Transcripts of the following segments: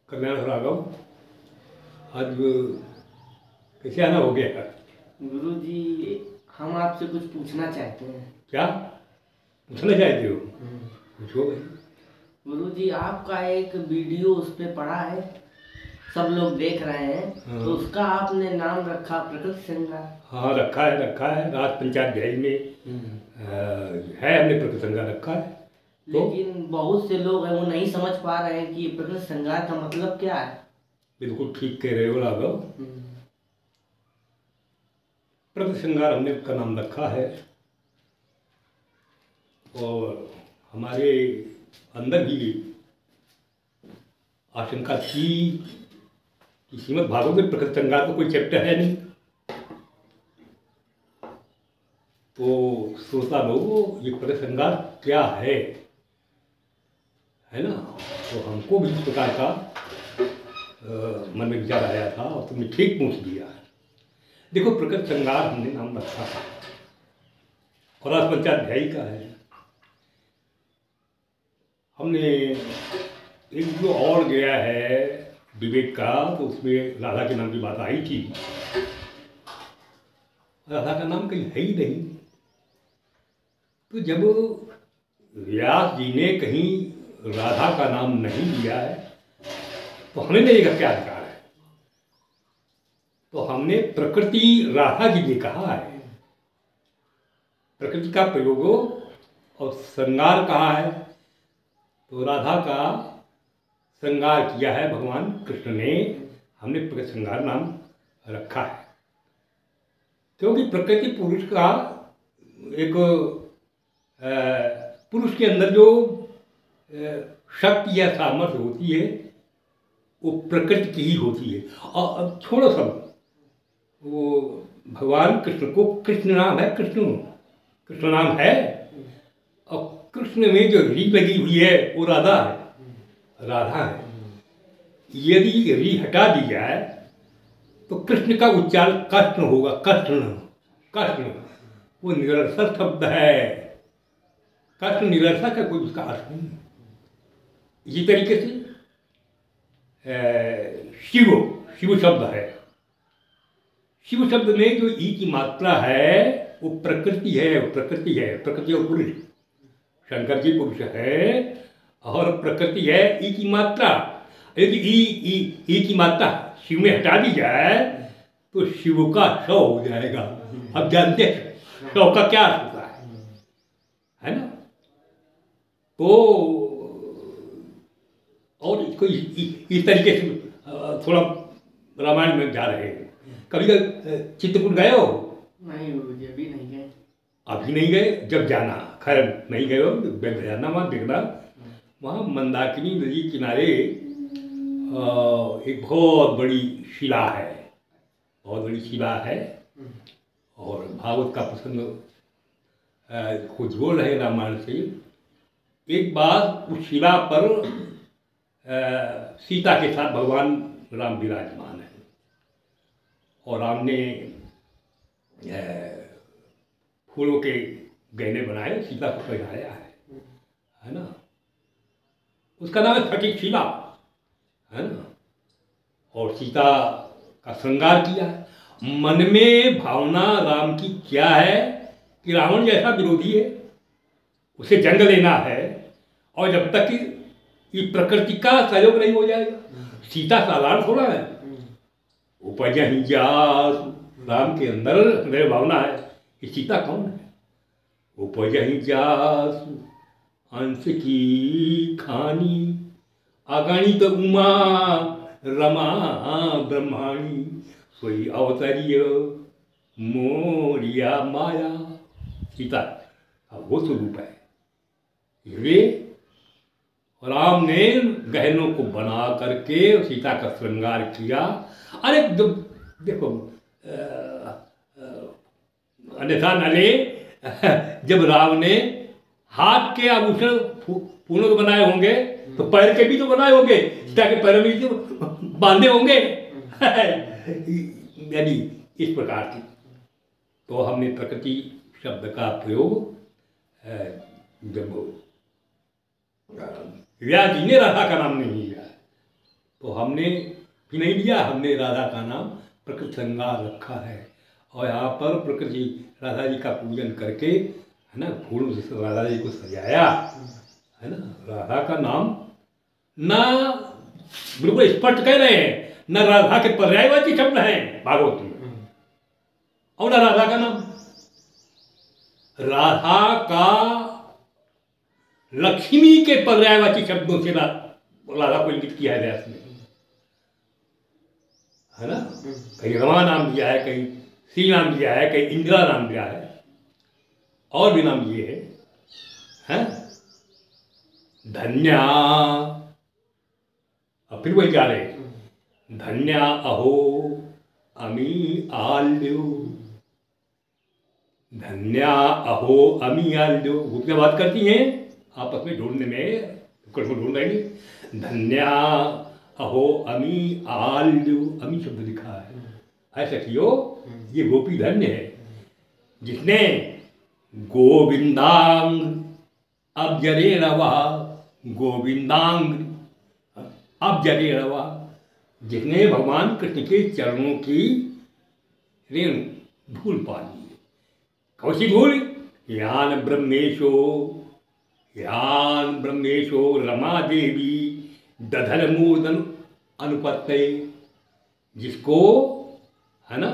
कल्याण राघव। आज कैसे आना हो गया? गुरुजी, हम आपसे कुछ पूछना चाहते हैं। क्या पूछना चाहते हो? पूछो भाई। गुरुजी, आपका एक वीडियो उस पे पड़ा है, सब लोग देख रहे हैं। तो उसका आपने नाम रखा प्रकृति श्रृंगार। हाँ, रखा है राज पंचायत गैज में है, हमने प्रकृति श्रृंगार रखा है। लेकिन बहुत से लोग हैं वो नहीं समझ पा रहे हैं कि प्रकृति श्रृंगार का मतलब क्या है। बिल्कुल ठीक कह रहे हो राघव। प्रकृति श्रृंगार हमने उसका नाम रखा है और हमारे अंदर भी आशंका थी कि श्रीमद् भागवत में प्रकृति श्रृंगार का कोई चैप्टर है नहीं, तो श्रोता लोग ये प्रकृति श्रृंगार क्या है ना। तो हमको भी इस प्रकार का मन में विचार आया था और तुमने ठीक पूछ दिया। देखो, प्रकृति श्रृंगार हमने नाम रखा है और राज पंचाध्यायी का है। हमने एक जो और गया है विवेक का, तो उसमें राधा के नाम की बात आई थी। राधा का नाम कहीं है ही नहीं। तो जब व्यास जी ने कहीं राधा का नाम नहीं लिया है तो हमें नहीं का क्या अधिकार है। तो हमने प्रकृति राधा के लिए कहा है, प्रकृति का प्रयोग और श्रृंगार कहा है। तो राधा का श्रृंगार किया है भगवान कृष्ण ने, हमने प्रकृति श्रृंगार नाम रखा है। क्योंकि प्रकृति पुरुष का एक पुरुष के अंदर जो शक्ति या सामर्थ्य होती है वो प्रकृति की ही होती है। और अब छोड़ो सब, वो भगवान कृष्ण को कृष्ण नाम है, कृष्ण नाम है, और कृष्ण में जो री लगी हुई है वो राधा है। यदि री हटा दी जाए तो कृष्ण का उच्चारण कृष्ण होगा। कृष्ण वो निरर्थक शब्द है। कृष्ण निरर्थक है, कोई उसका अर्थ नहीं। इसी तरीके से शिव शब्द है। शिव शब्द में जो ई की मात्रा है वो प्रकृति है। प्रकृति और पुरुष, शंकर जी पुरुष है और प्रकृति है ई की मात्रा। यदि ई की मात्रा शिव में हटा दी जाए तो शिव का शव हो जाएगा। अब जानते हैं शव का क्या अर्थ होता है ना। तो और इसको इस तरीके से थोड़ा रामायण में जा रहे हैं। कभी चित्रकूट गए हो? नहीं गुरुजी, अभी नहीं गए। अभी नहीं गए? जब जाना, खैर नहीं गए हो जाना, वहाँ देखना। वहाँ मंदाकिनी नदी किनारे एक बहुत बड़ी शिला है, और भागवत का प्रसंग को जोड़ रहे रामायण से। एक बार उस शिला पर सीता के साथ भगवान राम विराजमान है और राम ने फूलों के गहने बनाए, सीता को पहनाया है ना। उसका नाम है फटिक शिला, है ना। और सीता का श्रृंगार किया है। मन में भावना राम की क्या है कि रावण जैसा विरोधी है, उसे जंग लेना है, और जब तक कि ये प्रकृति का सहयोग नहीं हो जाएगा। सीता साधारण थोड़ा है। उपजहि जास, राम के अंदर हृदय भावना है कि सीता कौन है। उपजहि जास अंश की खानी, अगणित उमा रमा ब्रह्माणी, सोई अवतरिय मोरिया माया। सीता वो स्वरूप है। वे राम ने गहनों को बना करके सीता का श्रृंगार किया। अरे देखो, अन्यथा नले जब राम ने हाथ के आभूषण पूर्ण बनाए होंगे तो पैर के भी तो बनाए होंगे, सीता के पैरों में तो बांधे होंगे। यानी इस प्रकार की। तो हमने प्रकृति शब्द का प्रयोग जब व्यास जी ने राधा का नाम नहीं लिया, तो हमने भी नहीं लिया, हमने राधा का नाम प्रकृति श्रृंगार रखा है। और यहाँ पर प्रकृति राधा जी का पूजन करके, है ना, फूलों से राधा जी को सजाया, है ना। राधा का नाम ना बिल्कुल स्पष्ट कह रहे हैं, न राधा के पर्यायवाची शब्द हैं भागवत में, और न राधा का नाम। राधा का लक्ष्मी के पर्यायवाची शब्दों से राधा को इंगित किया है व्यास ने, है ना। कहीं रमा नाम दिया है, कहीं सी नाम दिया है, कहीं इंदिरा नाम दिया है, और भी नाम दिए हैं। धन्या, और फिर वही जा रहे, धन्या अहो अमी आल्यो, धन्या अहो अमी आल्यो। गोपियां बात करती हैं आपस में ढूंढने में, कृष्ण ढूंढ रहे हैं। धन्या अहो अमी आल्यो, अमी शब्द लिखा है। ऐसा कियो, ये गोपी धन्य है जिसने गोविंदांग अब्जरे रवा, गोविंदांग अब्जरे रवा, जिसने भगवान कृष्ण के चरणों की रेणु धूल पा ली। कौन सी धूल? यान ब्रह्मेशो, यान ब्रह्मेशो रमा देवी दधर मूर्धन अनुपत्ते, जिसको, है ना,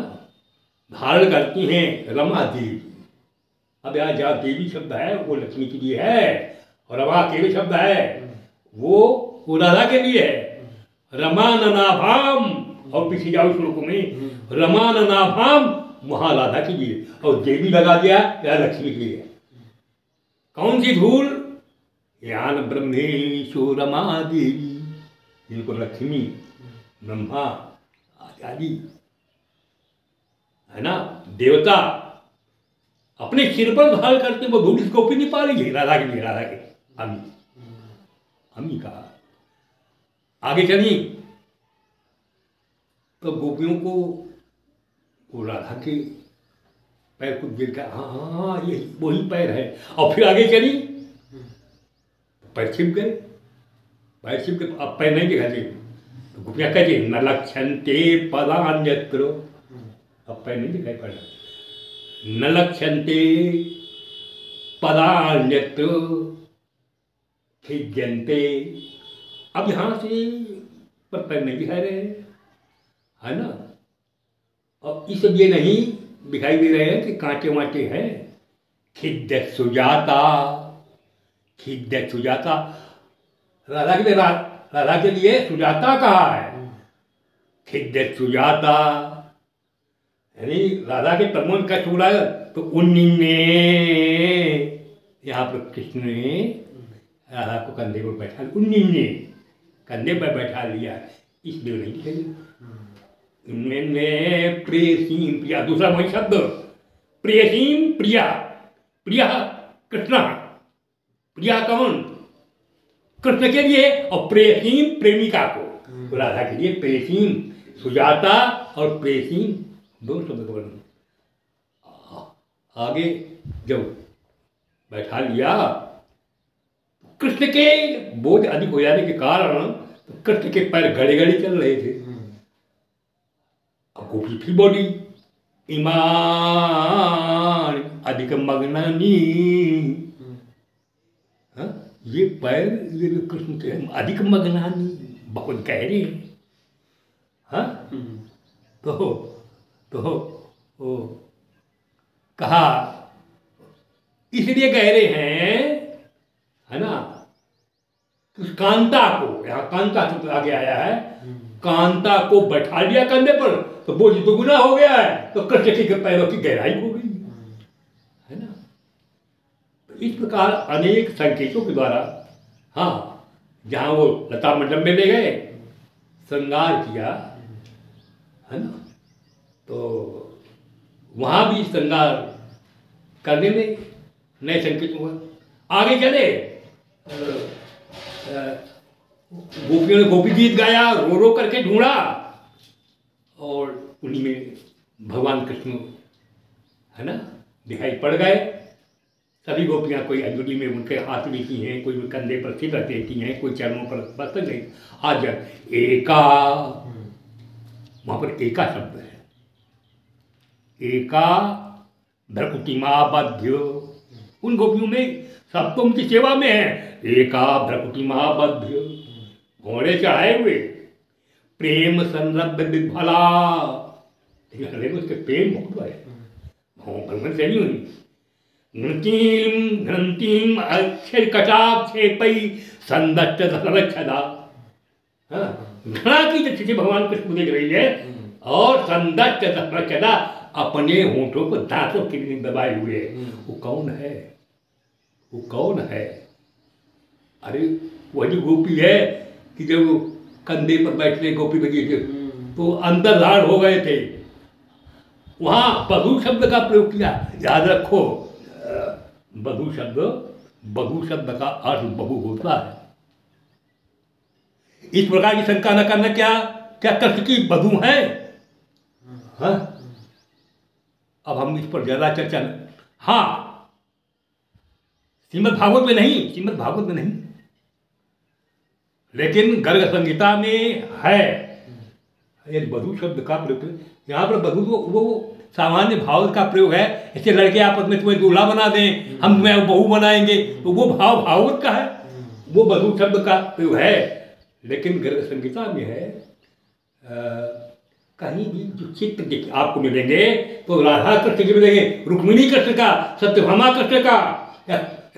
धारण करती हैं रमा देवी। अब यहाँ जहाँ देवी शब्द है वो लक्ष्मी के लिए है, और रमा के भी शब्द है वो राधा के लिए है। रमाननाभाम, और पीछे जाओ श्लोकों में, रमाननाभाम वहाँ राधा के लिए, और देवी लगा दिया या लक्ष्मी के लिए। कौन सी धूल? यान ब्रह्मेशो रमा देवी, जिनको लक्ष्मी ब्रह्मा आदि, है ना, देवता अपने सिर पर धारण करते, वो धूल इसको भी नहीं पा रही है राधा के लिए, राधा के अमी, अमी का। आगे चली तो गोपियों को वो राधा के पैर को गिर कर, हाँ यही वही पैर है। और फिर आगे चली, पैर छिप गए, पैर छिप गए, अब पैर नहीं दिखाते। तो गोपियाँ कहती न लक्षन्ते पदान्यत्र, अब पैर नहीं दिखाई पड़ रहा। न लक्षन्ते पदान्यत्र खिज्यन्ते, अब यहाँ से पर पैर नहीं दिखाई रहे, है ना। और इसलिए नहीं दिखाई दे रहे हैं कि कांटे वाटे हैं। खिद्य सुजाता, खिद्य सुजाता, राधा के लिए, राधा के लिए सुजाता कहा है। खिद्य सुजाता यानी राधा के तमोन का चूड़ा, तो उन्हीं ने यहाँ पर कृष्ण ने राधा को कंधे पर बैठा, उन्हीं ने कंधे पर बैठा लिया, इसलिए नहीं खेली। मैंने प्रेसीम प्रिया, दूसरा वही शब्द, प्रेसीम प्रिया, प्रिया कृष्ण, प्रिया कौन? कृष्ण के लिए, और प्रेसीम प्रेमिका को, राधा के लिए प्रेसीम, सुजाता और प्रेसीम दो शब्द का वर्णन। आगे जब बैठा लिया, कृष्ण के बोझ अधिक हो जाने के कारण तो कृष्ण के पैर गड़े गड़े चल रहे थे। अब गोपी फिर बोली, ईमान अधिक मग्नानी, ये पैर, ये कृष्ण के अधिक मग्नानी, बहुत गहरे हैं। हाँ, तो वो कहा इसलिए गहरे हैं, है ना, उस कांता को, यहाँ कांता शब्द आगे आया है, कांता को बैठा लिया कंधे पर, तो बोझ दुगुना हो गया है, तो कृष्ण के पैरों की गहराई हो गई, है ना। तो इस प्रकार अनेक संकेतों के द्वारा, हाँ, जहाँ वो लता मंडप में ले गए, श्रृंगार किया, है ना, तो वहाँ भी श्रृंगार करने में नए संकेत हुआ। आगे चले, गोपियों ने गोपी गीत गाया, रो रो करके ढूंढा, और उन्हीं में भगवान कृष्ण, है ना, दिखाई पड़ गए। सभी गोपियाँ कोई अंजलि में उनके हाथ लेती हैं, कोई कंधे पर सिर रख देती हैं, कोई चरणों पर बस गई। आज एका, वहाँ पर एका शब्द है, एका भ्रकुटिमाबध्य, उन गोपियों में सब तो उनकी सेवा में है। एका भ्रकुटिमाबध्य, घोड़े चढ़ाए हुए, प्रेम संरब्ध विभला, उसके प्रेम बहुत है, भगवान से नहीं हुई। घृंतीम अक्षर कटाक्षेपै संदट्ट सरक्षदा, घृणा की दृष्टि से भगवान कृष्ण को देख रही है, और संदट्ट सरक्षदा, अपने होठों को दांतों के लिए दबाए हुए। वो कौन है? वो कौन है? अरे वही गोपी है कि जब कंधे पर बैठने गोपी बजी थे तो अंतर्धान हो गए थे। वहाँ बधू शब्द का प्रयोग किया, याद रखो, बधू शब्द का अर्थ बहु होता है। इस प्रकार की शंका न करना, क्या क्या कृष्ण की बधू है? हाँ, अब हम इस पर ज्यादा चर्चा हाँ, श्रीमद् भागवत में नहीं, लेकिन गर्ग संहिता में है। यदि बधू शब्द का प्रयोग, यहाँ पर बधू तो वो सामान्य भाव का प्रयोग है। ऐसे लड़के आपस में तुम्हें दूल्हा बना दें, हम तुम्हें बहू बनाएंगे, तो वो भाव भाववत का है, वो बधू शब्द का प्रयोग है। लेकिन गर्ग संहिता में है, कहीं भी जो चित्र आपको मिलेंगे तो राधा कृष्ण के मिलेंगे, रुक्मिणी कृष्ण का, सत्यभामा कृष्ण का,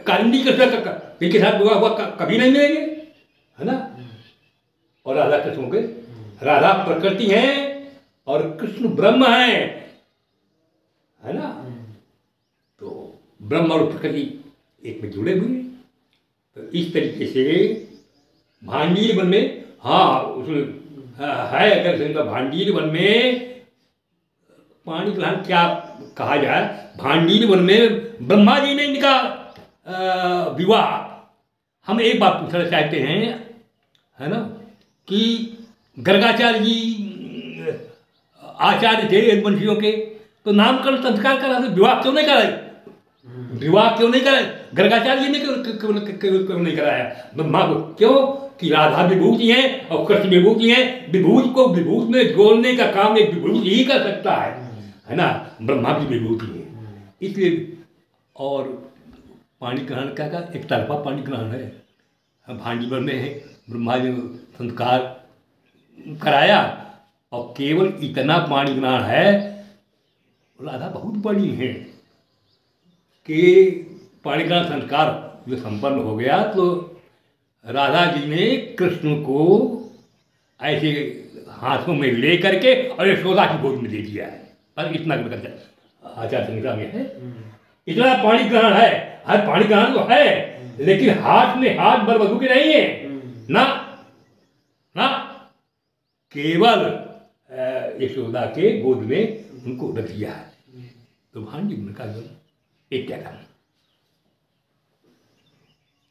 कालिंदी कृष्ण का, इनके साथ विवाह हुआ कभी नहीं मिलेंगे, है ना। और राधा कृष्ण हो गए, राधा प्रकृति है और कृष्ण ब्रह्म है ना। तो ब्रह्म और प्रकृति एक में जुड़े हुए। तो इस तरीके से भांडीर वन में, हाँ उसमें है, अगर भांडीर वन में पाणी ग्रहण क्या कहा जाए, भांडीर वन में ब्रह्मा जी ने इनका विवाह। हम एक बात पूछना चाहते हैं, है ना, कि गर्गाचार्य जी आचार्य थे यदुवंशियों के, तो नामकरण संस्कार करा, विवाह क्यों नहीं कराए? विवाह क्यों नहीं कराए? गर्गाचार्य जी ने क्यों नहीं कराया ब्रह्मा को? क्यों? कि राधा विभूति है और कृष्ण विभूति है, विभूति को विभूति में जोड़ने का काम एक विभूति ही कर सकता है ना। ब्रह्मा की विभूति है, इसलिए। और पाणी ग्रहण का एक तरफा पाणी ग्रहण है, भांडीवर में है, ब्रह्मा जी ने संस्कार कराया और केवल इतना पाणी ग्रहण है। राधा बहुत बड़ी है कि पाणी ग्रहण संस्कार जो संपन्न हो गया तो राधा जी ने कृष्ण को ऐसे हाथों में ले करके और यशोदा की गोद में दे दिया है। और इतना आचार संहिता में है, इतना पाणी ग्रहण है। हर पाणी ग्रहण तो है, लेकिन हाथ में हाथ बरबधू के नहीं है ना, ना, केवल यशोदा के गोद में उनको रख दिया है। तो भांडी का एक क्या करना।